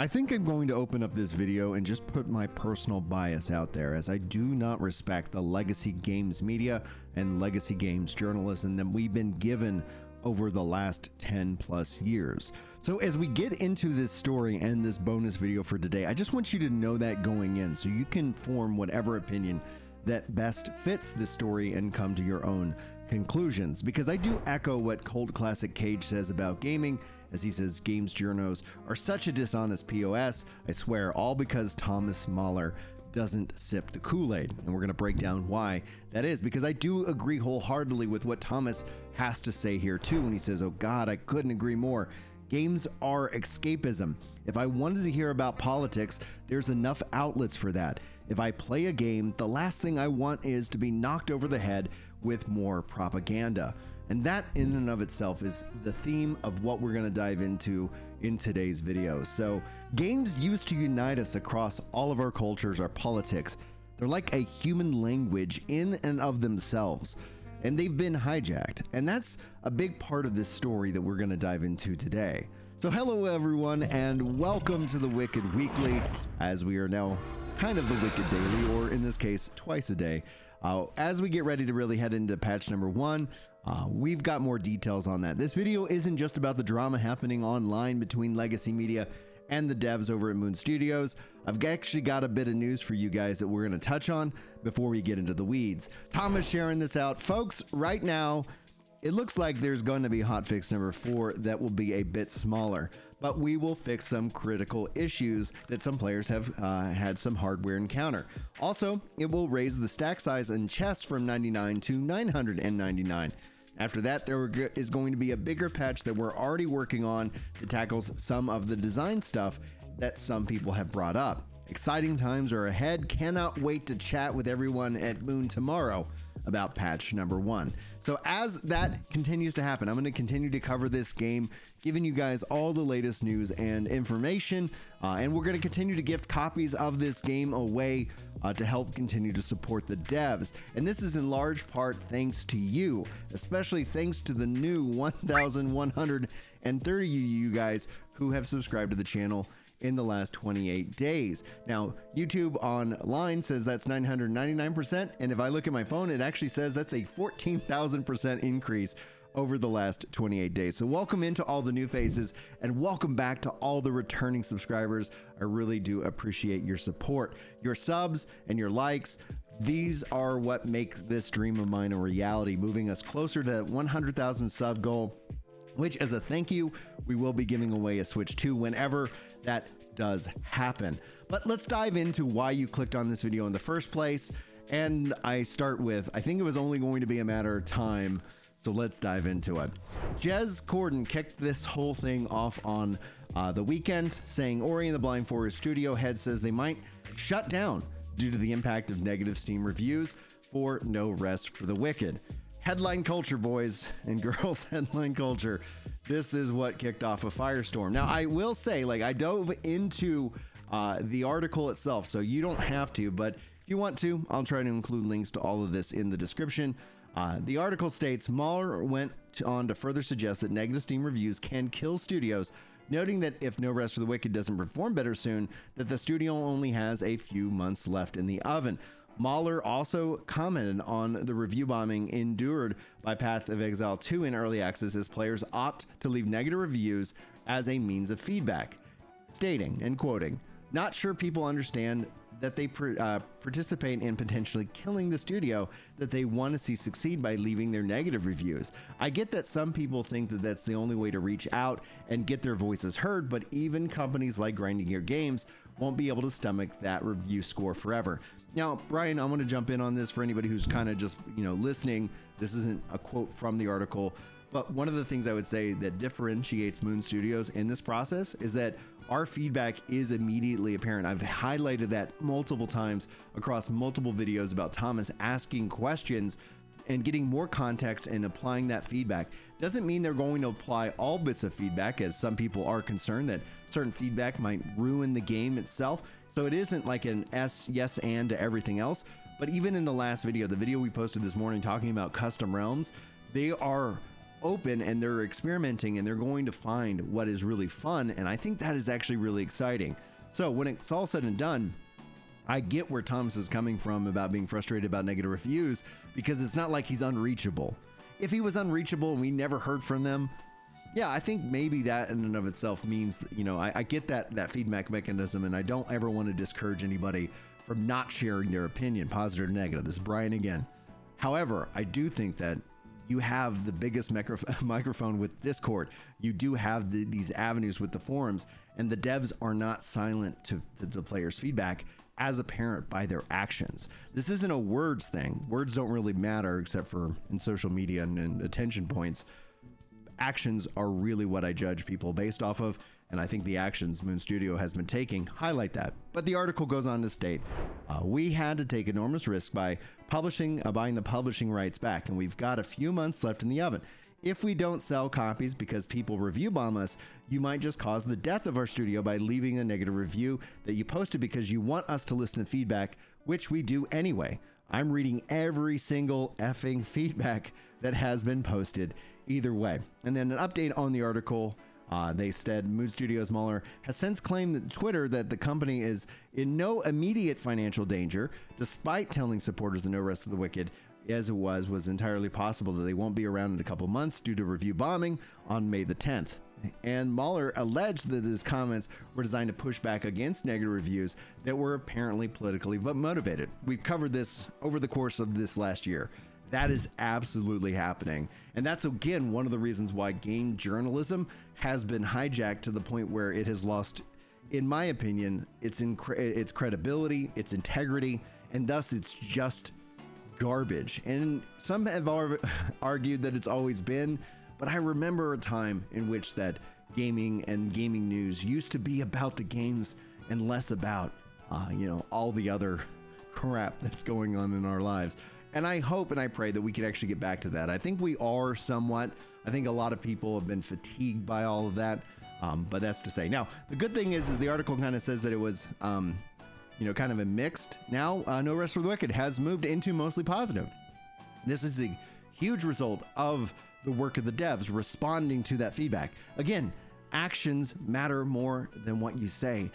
I think I'm going to open up this video and just put my personal bias out there, as I do not respect the legacy games media and legacy games journalism that we've been given over the last 10 plus years. So as we get into this story and this bonus video for today, I just want you to know that going in so you can form whatever opinion that best fits this story and come to your own conclusions, because I do echo what Cult Classic Cage says about gaming, as he says games journos are such a dishonest POS, I swear, all because Thomas Mahler doesn't sip the Kool-Aid. And we're going to break down why that is, because I do agree wholeheartedly with what Thomas has to say here too when he says, oh God, I couldn't agree more. Games are escapism. If I wanted to hear about politics, there's enough outlets for that. If I play a game, the last thing I want is to be knocked over the head with more propaganda. And that in and of itself is the theme of what we're going to dive into in today's video. So games used to unite us across all of our cultures, our politics. They're like a human language in and of themselves, and they've been hijacked. And that's a big part of this story that we're going to dive into today. So hello everyone, and welcome to the Wicked Weekly, as we are now kind of the Wicked Daily, or in this case, twice a day. As we get ready to really head into patch number 1, we've got more details on that. This video isn't just about the drama happening online between legacy media and the devs over at Moon Studios. I've actually got a bit of news for you guys that we're going to touch on before we get into the weeds. Thomas sharing this out. Folks, right now, it looks like there's going to be hotfix number 4 that will be a bit smaller, but we will fix some critical issues that some players have had some hardware encounter. Also, it will raise the stack size and chests from 99 to 999. After that, there is going to be a bigger patch that we're already working on that tackles some of the design stuff that some people have brought up. Exciting times are ahead. Cannot wait to chat with everyone at Moon tomorrow about patch number 1. So as that continues to happen, I'm going to continue to cover this game, giving you guys all the latest news and information, and we're going to continue to gift copies of this game away to help continue to support the devs. And this is in large part thanks to you, especially thanks to the new 1,130 you guys who have subscribed to the channel in the last 28 days. Now, YouTube online says that's 999%, and if I look at my phone, it actually says that's a 14,000% increase over the last 28 days. So welcome into all the new faces, and welcome back to all the returning subscribers. I really do appreciate your support. Your subs and your likes, these are what make this dream of mine a reality, moving us closer to that 100,000 sub goal, which as a thank you, we will be giving away a Switch 2 whenever that does happen. But let's dive into why you clicked on this video in the first place. And I start with, I think it was only going to be a matter of time, so let's dive into it. Jez Corden kicked this whole thing off on the weekend, saying Ori and the Blind Forest studio head says they might shut down due to the impact of negative Steam reviews for No Rest for the Wicked. Headline culture, boys and girls, headline culture. This is what kicked off a firestorm. Now, I will say, like, I dove into the article itself, so you don't have to, but if you want to, I'll try to include links to all of this in the description. The article states, Mahler went on to further suggest that negative Steam reviews can kill studios, noting that if No Rest for the Wicked doesn't perform better soon, that the studio only has a few months left in the oven. Mahler also commented on the review bombing endured by Path of Exile 2 in early access as players opt to leave negative reviews as a means of feedback, stating, and quoting, "Not sure people understand that they participate in potentially killing the studio that they want to see succeed by leaving their negative reviews. I get that some people think that that's the only way to reach out and get their voices heard, but even companies like Grinding Gear Games won't be able to stomach that review score forever." Now, Brian, I want to jump in on this for anybody who's kind of just, listening. This isn't a quote from the article, but one of the things I would say that differentiates Moon Studios in this process is that our feedback is immediately apparent. I've highlighted that multiple times across multiple videos about Thomas asking questions and getting more context and applying that feedback. Doesn't mean they're going to apply all bits of feedback, as some people are concerned that certain feedback might ruin the game itself. So it isn't like an yes and to everything else. But even in the last video, the video we posted this morning talking about custom realms, they are open and they're experimenting and they're going to find what is really fun. And I think that is actually really exciting. So when it's all said and done, I get where Thomas is coming from about being frustrated about negative reviews, because it's not like he's unreachable. If he was unreachable and we never heard from them, yeah, I think maybe that in and of itself means that, you know, I get that feedback mechanism, and I don't ever want to discourage anybody from not sharing their opinion, positive or negative. This is Brian again. However, I do think that you have the biggest microphone with Discord. You do have these avenues with the forums, and the devs are not silent to the players' feedback, as apparent by their actions. This isn't a words thing. Words don't really matter except for in social media and attention points. Actions are really what I judge people based off of, and I think the actions Moon Studio has been taking highlight that. But the article goes on to state, we had to take enormous risk by buying the publishing rights back, and we've got a few months left in the oven. If we don't sell copies because people review bomb us, you might just cause the death of our studio by leaving a negative review that you posted because you want us to listen to feedback, which we do anyway. I'm reading every single effing feedback that has been posted either way. And then an update on the article. They said Moon Studios Mueller has since claimed that Twitter that the company is in no immediate financial danger, despite telling supporters of No Rest for the Wicked as it was entirely possible that they won't be around in a couple months due to review bombing on May the 10th. And Mueller alleged that his comments were designed to push back against negative reviews that were apparently politically motivated. We've covered this over the course of this last year. That is absolutely happening. And that's, again, one of the reasons why game journalism has been hijacked to the point where it has lost, in my opinion, its credibility, its integrity, and thus it's just garbage. And some have argued that it's always been, but I remember a time in which that gaming and gaming news used to be about the games and less about, all the other crap that's going on in our lives. And I hope and I pray that we can actually get back to that. I think we are somewhat. I think a lot of people have been fatigued by all of that, but that's to say. Now, the good thing is the article kind of says that it was, kind of a mixed. Now, No Rest for the Wicked has moved into mostly positive. This is a huge result of the work of the devs responding to that feedback. Again, actions matter more than what you say,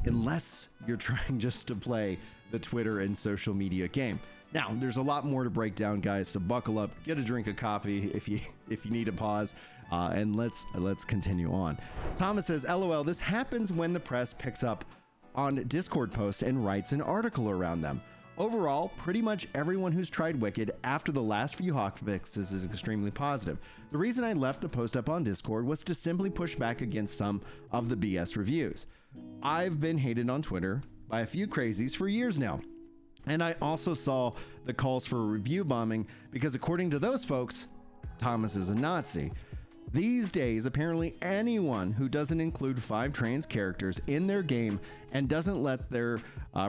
unless you're trying just to play the Twitter and social media game. Now, there's a lot more to break down, guys, so buckle up, get a drink of coffee if you need a pause, and let's continue on. Thomas says, LOL, this happens when the press picks up on Discord posts and writes an article around them. Overall, pretty much everyone who's tried Wicked after the last few hotfixes is extremely positive. The reason I left the post up on Discord was to simply push back against some of the BS reviews. I've been hated on Twitter by a few crazies for years now. And I also saw the calls for review bombing because according to those folks, Thomas is a Nazi. These days, apparently anyone who doesn't include 5 trans characters in their game and doesn't let their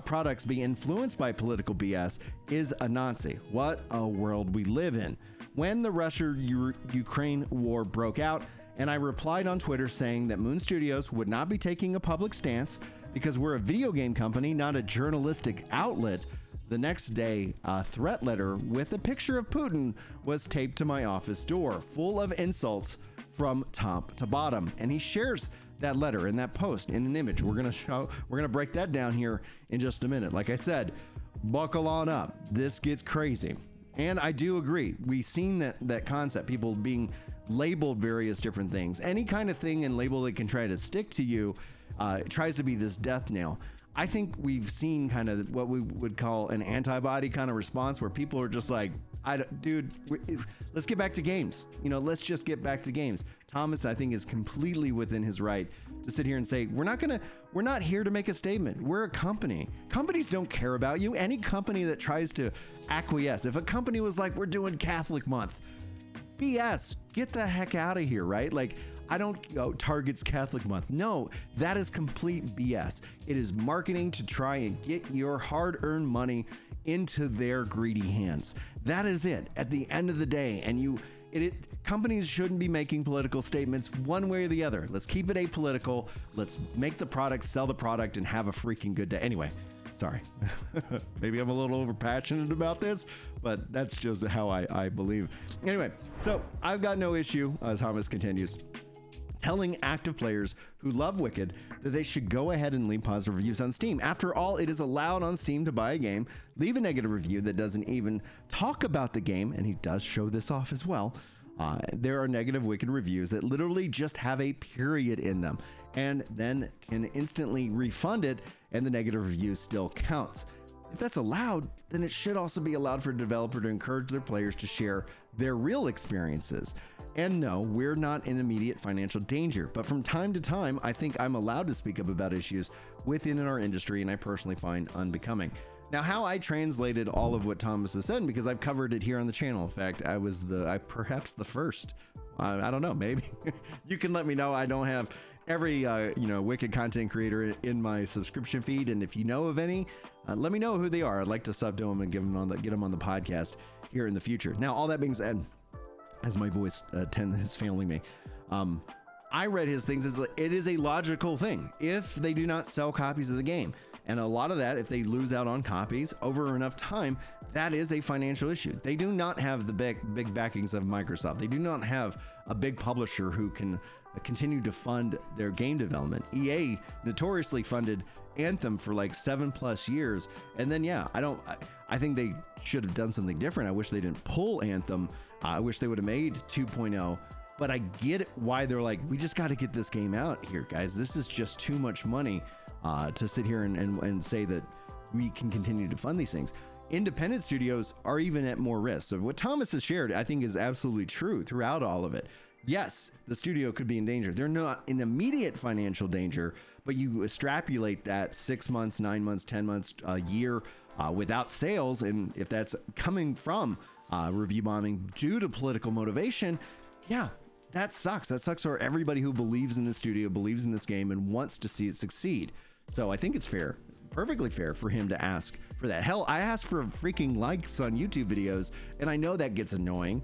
products be influenced by political BS is a Nazi. What a world we live in. When the Russia-Ukraine war broke out, and I replied on Twitter saying that Moon Studios would not be taking a public stance because we're a video game company, not a journalistic outlet. The next day, a threat letter with a picture of Putin was taped to my office door, full of insults from top to bottom. And he shares that letter and that post in an image. We're gonna break that down here in just a minute. Like I said, buckle on up. This gets crazy. And I do agree. We've seen that concept, people being labeled various different things. Any kind of thing and label that can try to stick to you tries to be this death nail. I think we've seen kind of what we would call an antibody kind of response where people are just like, dude, let's get back to games. Let's just get back to games. Thomas, I think, is completely within his right to sit here and say, we're not here to make a statement. We're a company. Companies don't care about you. Any company that tries to acquiesce, if a company was like, we're doing Catholic month, BS, get the heck out of here, right? Like, I don't Target's Catholic month. No, that is complete BS. It is marketing to try and get your hard-earned money into their greedy hands. That is it. At the end of the day, and companies shouldn't be making political statements one way or the other. Let's keep it apolitical. Let's make the product, sell the product, and have a freaking good day. Anyway, Sorry. Maybe I'm a little over passionate about this, but that's just how I believe. Anyway, so I've got no issue, as Thomas continues, telling active players who love Wicked that they should go ahead and leave positive reviews on Steam. After all, it is allowed on Steam to buy a game, leave a negative review that doesn't even talk about the game, and he does show this off as well. There are negative Wicked reviews that literally just have a period in them and then can instantly refund it, and the negative review still counts. If that's allowed, then it should also be allowed for a developer to encourage their players to share their real experiences. And no, we're not in immediate financial danger, but from time to time, I think I'm allowed to speak up about issues within our industry, and I personally find unbecoming. Now, how I translated all of what Thomas has said, because I've covered it here on the channel. In fact, I was perhaps the first. I don't know, maybe. You can let me know. I don't have every Wicked content creator in my subscription feed, and if you know of any, let me know who they are. I'd like to sub to them and get them on the podcast here in the future. Now, all that being said, as my voice is failing me, I read his things as it is a logical thing if they do not sell copies of the game. And a lot of that, if they lose out on copies over enough time, that is a financial issue. They do not have the big backings of Microsoft. They do not have a big publisher who can continue to fund their game development. EA notoriously funded Anthem for like 7+ years. And then, yeah, I think they should have done something different. I wish they didn't pull Anthem. I wish they would have made 2.0. But I get why they're like, we just got to get this game out here, guys. This is just too much money to sit here and say that we can continue to fund these things. Independent studios are even at more risk. So what Thomas has shared, I think, is absolutely true throughout all of it. Yes, the studio could be in danger. They're not in immediate financial danger, but you extrapolate that 6 months, 9 months, 10 months, a year without sales. And if that's coming from review bombing due to political motivation, yeah, that sucks. That sucks for everybody who believes in the studio, believes in this game, and wants to see it succeed. So I think it's fair, perfectly fair for him to ask for that. Hell, I asked for freaking likes on YouTube videos, and I know that gets annoying,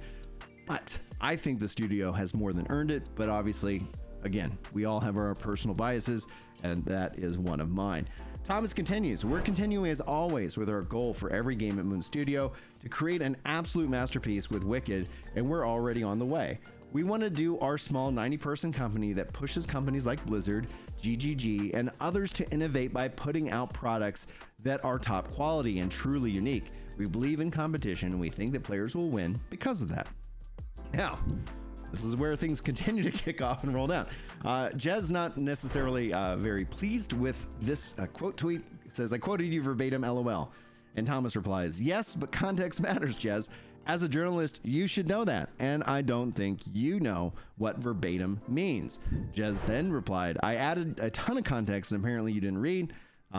but I think the studio has more than earned it. But obviously, again, we all have our personal biases, and that is one of mine. Thomas continues, we're continuing as always with our goal for every game at Moon Studio to create an absolute masterpiece with Wicked, and we're already on the way. We want to do our small 90-person company that pushes companies like Blizzard, GGG, and others to innovate by putting out products that are top quality and truly unique. We believe in competition, and we think that players will win because of that. Now, this is where things continue to kick off and roll down. Jez not necessarily very pleased with this quote tweet. It says, I quoted you verbatim, LOL. And Thomas replies, yes, but context matters, Jez. As a journalist, you should know that, and I don't think you know what verbatim means. Jez then replied, I added a ton of context, and apparently you didn't read.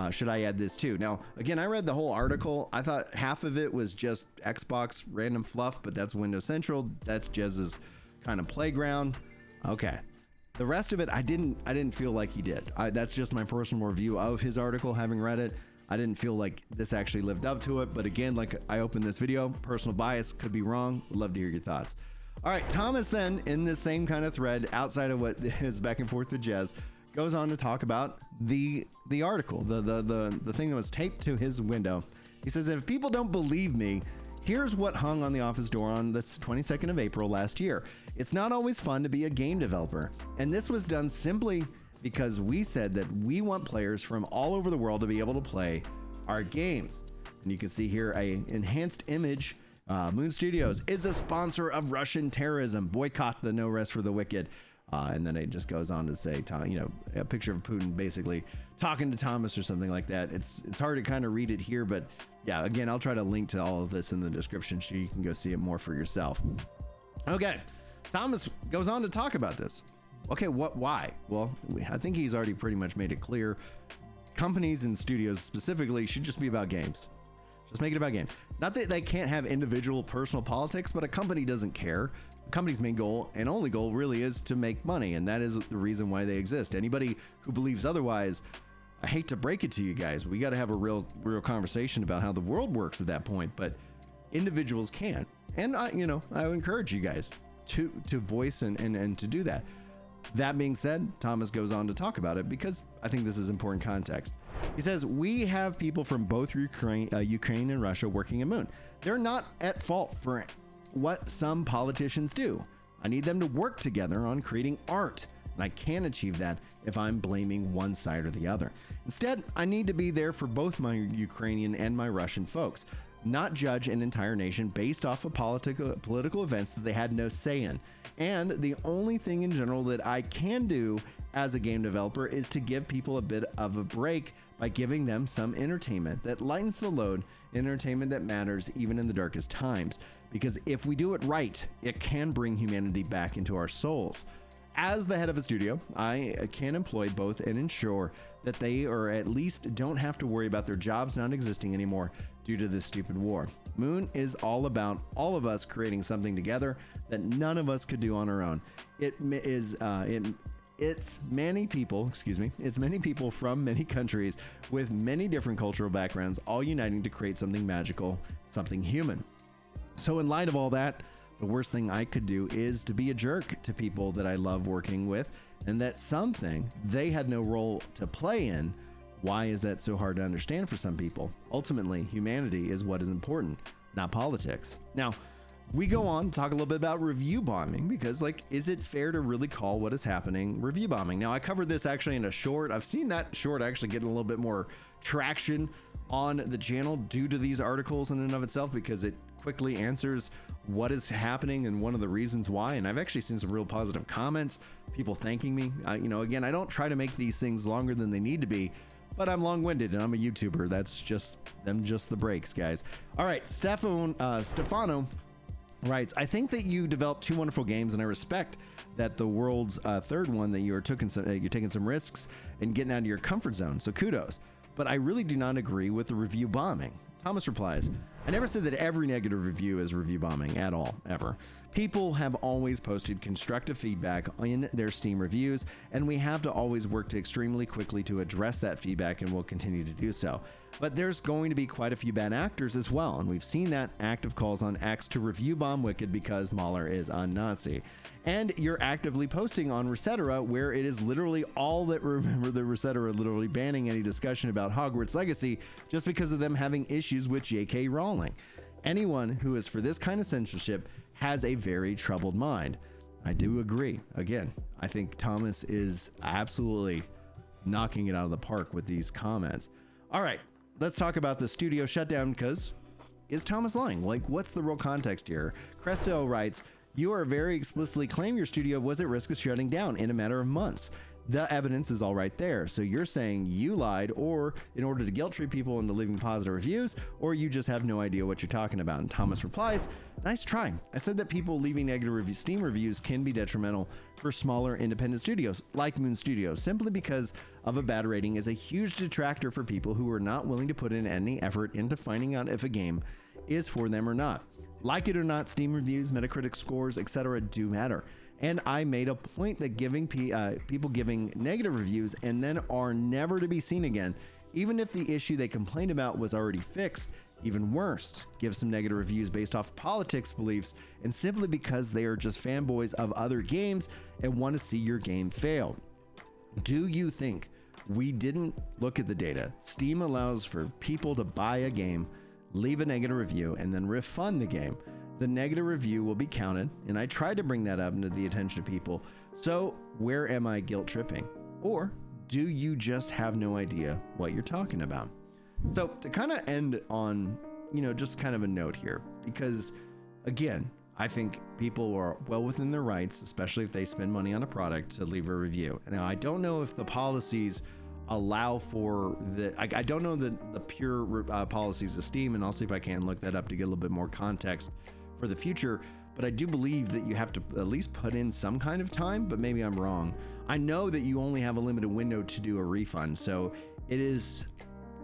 Should I add this too? Now, again, I read the whole article. I thought half of it was just Xbox random fluff, but that's Windows Central. That's Jez's kind of playground. Okay. The rest of it, I didn't feel like he did. That's just my personal review of his article, having read it. I didn't feel like this actually lived up to it. But again, like I opened this video, personal bias, could be wrong. Would love to hear your thoughts. All right, Thomas then, in this same kind of thread, outside of what is back and forth with Jez, goes on to talk about the article, the thing that was taped to his window. He says that if people don't believe me, here's what hung on the office door on the 22nd of April last year. It's not always fun to be a game developer, and this was done simply because we said that we want players from all over the world to be able to play our games. And you can see here a enhanced image. Moon Studios is a sponsor of Russian terrorism. Boycott the No Rest for the Wicked. And then it just goes on to say, a picture of Putin basically talking to Thomas or something like that. It's hard to kind of read it here, but yeah, again, I'll try to link to all of this in the description so you can go see it more for yourself. Okay, Thomas goes on to talk about this. Okay, why? Well, I think he's already pretty much made it clear. Companies and studios specifically should just be about games. Just make it about games. Not that they can't have individual personal politics, but a company doesn't care. A company's main goal and only goal really is to make money, and that is the reason why they exist. Anybody who believes otherwise, I hate to break it to you guys, we got to have a real conversation about how the world works at that point, but individuals can. And I encourage you guys to voice and to do that. That being said, Thomas goes on to talk about it because I think this is important context. He says, we have people from both Ukraine and Russia working at Moon. They're not at fault for what some politicians do. I need them to work together on creating art. And I can't achieve that if I'm blaming one side or the other. Instead, I need to be there for both my Ukrainian and my Russian folks, not judge an entire nation based off of political events that they had no say in. And the only thing in general that I can do as a game developer is to give people a bit of a break by giving them some entertainment that lightens the load, entertainment that matters even in the darkest times. Because if we do it right, it can bring humanity back into our souls. As the head of a studio, I can employ both and ensure that they or at least don't have to worry about their jobs not existing anymore due to this stupid war. Moon is all about all of us creating something together that none of us could do on our own. It's many people from many countries with many different cultural backgrounds, all uniting to create something magical, something human. So in light of all that, the worst thing I could do is to be a jerk to people that I love working with, and that's something they had no role to play in. Why is that so hard to understand for some people? Ultimately, humanity is what is important, not politics. Now, we go on to talk a little bit about review bombing because, like, is it fair to really call what is happening review bombing? Now, I covered this actually in a short. I've seen that short actually getting a little bit more traction on the channel due to these articles in and of itself, because it quickly answers what is happening and one of the reasons why. And I've actually seen some real positive comments, people thanking me. Again, I don't try to make these things longer than they need to be, but I'm long-winded and I'm a YouTuber. That's just the breaks, guys. All right, Stefano writes, I think that you developed two wonderful games, and I respect that the world's third one that you're taking some risks and getting out of your comfort zone. So kudos. But I really do not agree with the review bombing. Thomas replies, I never said that every negative review is review bombing at all, ever. People have always posted constructive feedback in their Steam reviews, and we have to always work extremely quickly to address that feedback, and we'll continue to do so. But there's going to be quite a few bad actors as well, and we've seen that active calls on X to review bomb Wicked because Mahler is a Nazi. And you're actively posting on Resetera, where it is literally all that remember the Resetera literally banning any discussion about Hogwarts Legacy just because of them having issues with J.K. Rowling. Anyone who is for this kind of censorship has a very troubled mind. I do agree. Again, I think Thomas is absolutely knocking it out of the park with these comments. All right, let's talk about the studio shutdown, because is Thomas lying? Like, what's the real context here? Cresto writes, you are very explicitly claim your studio was at risk of shutting down in a matter of months. The evidence is all right there. So you're saying you lied, or in order to guilt trip people into leaving positive reviews, or you just have no idea what you're talking about. And Thomas replies, nice try. I said that people leaving negative Steam reviews can be detrimental for smaller independent studios like Moon Studios, simply because of a bad rating is a huge detractor for people who are not willing to put in any effort into finding out if a game is for them or not. Like it or not, Steam reviews, Metacritic scores, etc. do matter. And I made a point that giving people giving negative reviews and then are never to be seen again, even if the issue they complained about was already fixed. Even worse, give some negative reviews based off politics beliefs and simply because they are just fanboys of other games and want to see your game fail. Do you think we didn't look at the data? Steam allows for people to buy a game, leave a negative review, and then refund the game. The negative review will be counted, and I tried to bring that up into the attention of people. So where am I guilt tripping? Or do you just have no idea what you're talking about? So to kind of end on, just kind of a note here, because again, I think people are well within their rights, especially if they spend money on a product, to leave a review. Now, I don't know if the policies allow for the, I don't know the pure policies of Steam, and I'll see if I can look that up to get a little bit more context for the future, but I do believe that you have to at least put in some kind of time, but maybe I'm wrong. I know that you only have a limited window to do a refund, so it is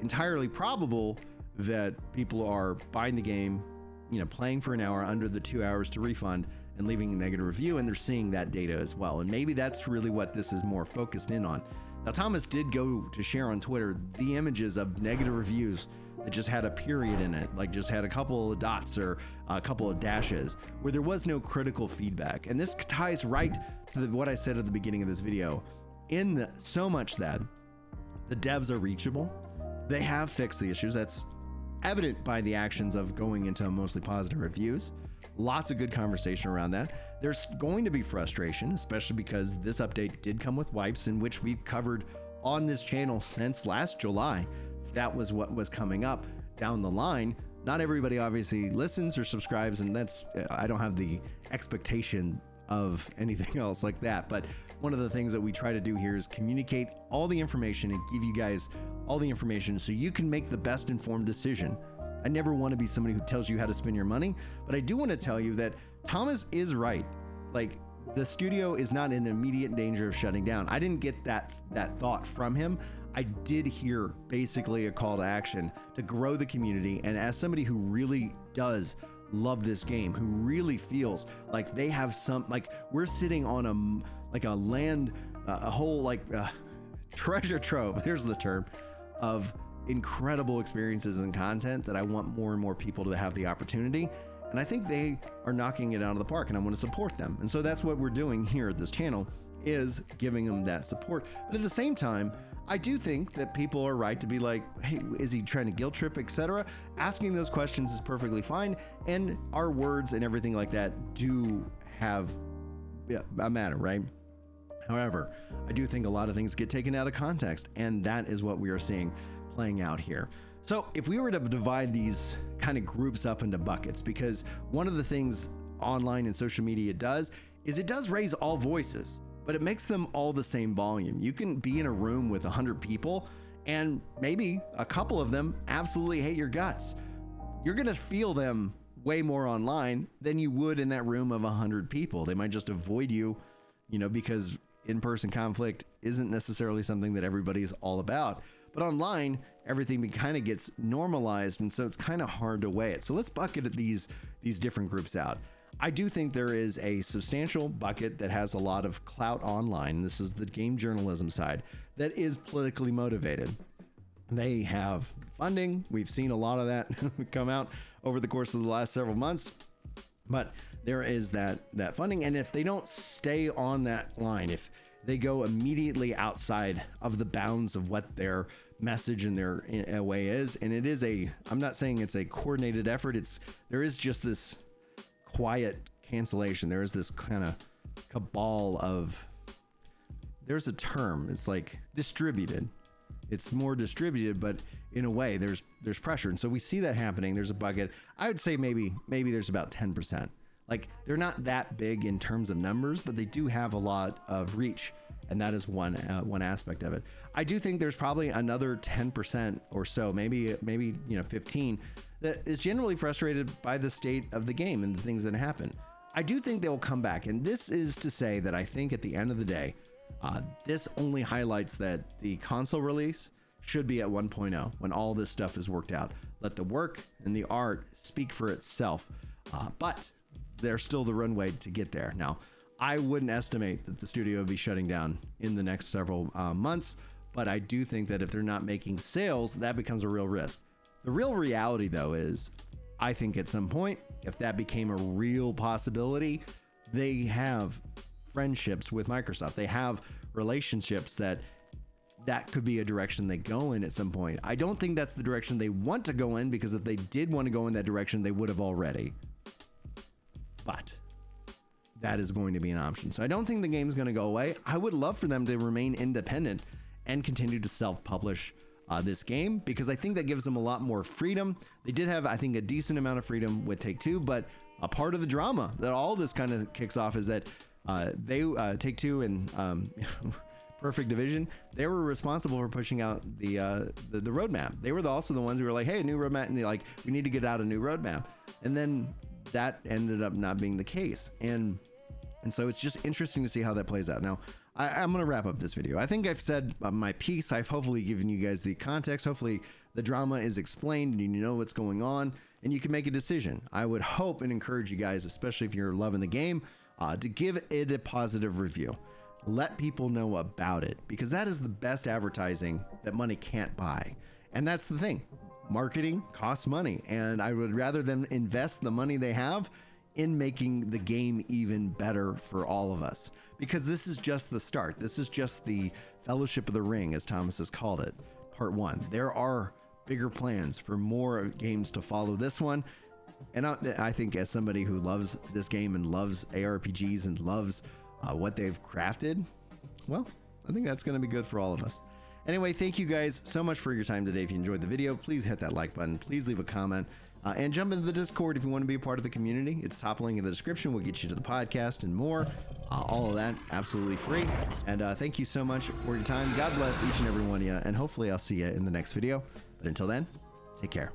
entirely probable that people are buying the game, playing for an hour, under the 2 hours to refund, and leaving a negative review, and they're seeing that data as well. And maybe that's really what this is more focused in on. Now, Thomas did go to share on Twitter the images of negative reviews that just had a period in it, like just had a couple of dots or a couple of dashes, where there was no critical feedback. And this ties right to what I said at the beginning of this video, so much that the devs are reachable. They have fixed the issues. That's evident by the actions of going into mostly positive reviews. Lots of good conversation around that. There's going to be frustration, especially because this update did come with wipes, in which we've covered on this channel since last July. That was what was coming up down the line. Not everybody obviously listens or subscribes, and I don't have the expectation of anything else like that. But one of the things that we try to do here is communicate all the information and give you guys all the information so you can make the best informed decision. I never want to be somebody who tells you how to spend your money, but I do want to tell you that Thomas is right. Like, the studio is not in immediate danger of shutting down. I didn't get that thought from him. I did hear basically a call to action to grow the community. And as somebody who really does love this game, who really feels like they have we're sitting on a whole treasure trove, there's the term, of incredible experiences and content that I want more and more people to have the opportunity. And I think they are knocking it out of the park, and I want to support them. And so that's what we're doing here at this channel, is giving them that support. But at the same time, I do think that people are right to be like, hey, is he trying to guilt trip, etc.? Asking those questions is perfectly fine. And our words and everything like that do have a matter, right? However, I do think a lot of things get taken out of context, and that is what we are seeing playing out here. So if we were to divide these kind of groups up into buckets, because one of the things online and social media does is it does raise all voices, but it makes them all the same volume. You can be in a room with 100 people and maybe a couple of them absolutely hate your guts. You're going to feel them way more online than you would in that room of 100 people. They might just avoid you, because in-person conflict isn't necessarily something that everybody's all about. But online, everything kind of gets normalized, and so it's kind of hard to weigh it. So let's bucket these different groups out. I do think there is a substantial bucket that has a lot of clout online. This is the game journalism side that is politically motivated. They have funding. We've seen a lot of that come out over the course of the last several months. But there is that funding, and if they don't stay on that line, if they go immediately outside of the bounds of what their message and their way is, and it is I'm not saying it's a coordinated effort. There is just this quiet cancellation. There is this kind of cabal of, there's a term, it's like distributed. It's more distributed, but in a way there's pressure. And so we see that happening. There's a bucket. I would say maybe there's about 10%. Like, they're not that big in terms of numbers, but they do have a lot of reach. And that is one aspect of it. I do think there's probably another 10% or so, maybe 15, that is generally frustrated by the state of the game and the things that happen. I do think they will come back. And this is to say that I think at the end of the day, this only highlights that the console release should be at 1.0 when all this stuff is worked out. Let the work and the art speak for itself. But there's still the runway to get there. Now, I wouldn't estimate that the studio would be shutting down in the next several months, but I do think that if they're not making sales, that becomes a real risk. The real reality, though, is I think at some point, if that became a real possibility, they have friendships with Microsoft. They have relationships that could be a direction they go in at some point. I don't think that's the direction they want to go in, because if they did want to go in that direction, they would have already. But that is going to be an option. So I don't think the game's going to go away. I would love for them to remain independent and continue to self-publish this game, because I think that gives them a lot more freedom. They did have, I think, a decent amount of freedom with Take-Two, but a part of the drama that all this kind of kicks off is that Take-Two and Perfect Division, they were responsible for pushing out the roadmap. They were also the ones who were like, hey, a new roadmap, and they're like, we need to get out a new roadmap. And then that ended up not being the case. And so it's just interesting to see how that plays out. Now, I'm going to wrap up this video. I think I've said my piece. I've hopefully given you guys the context. Hopefully the drama is explained and you know what's going on and you can make a decision. I would hope and encourage you guys, especially if you're loving the game, to give it a positive review. let people know about it, because that is the best advertising that money can't buy. And that's the thing. Marketing costs money, and I would rather them invest the money they have in making the game even better for all of us, because this is just the start. This is just the Fellowship of the Ring, as Thomas has called it, part 1. There are bigger plans for more games to follow this one. And I think, as somebody who loves this game and loves ARPGs and loves what they've crafted, well, I think that's going to be good for all of us. Anyway, thank you guys so much for your time today. If you enjoyed the video, please hit that like button. Please leave a comment and jump into the Discord if you want to be a part of the community. It's top link in the description. We'll get you to the podcast and more. All of that absolutely free. And thank you so much for your time. God bless each and every one of you. And hopefully I'll see you in the next video. But until then, take care.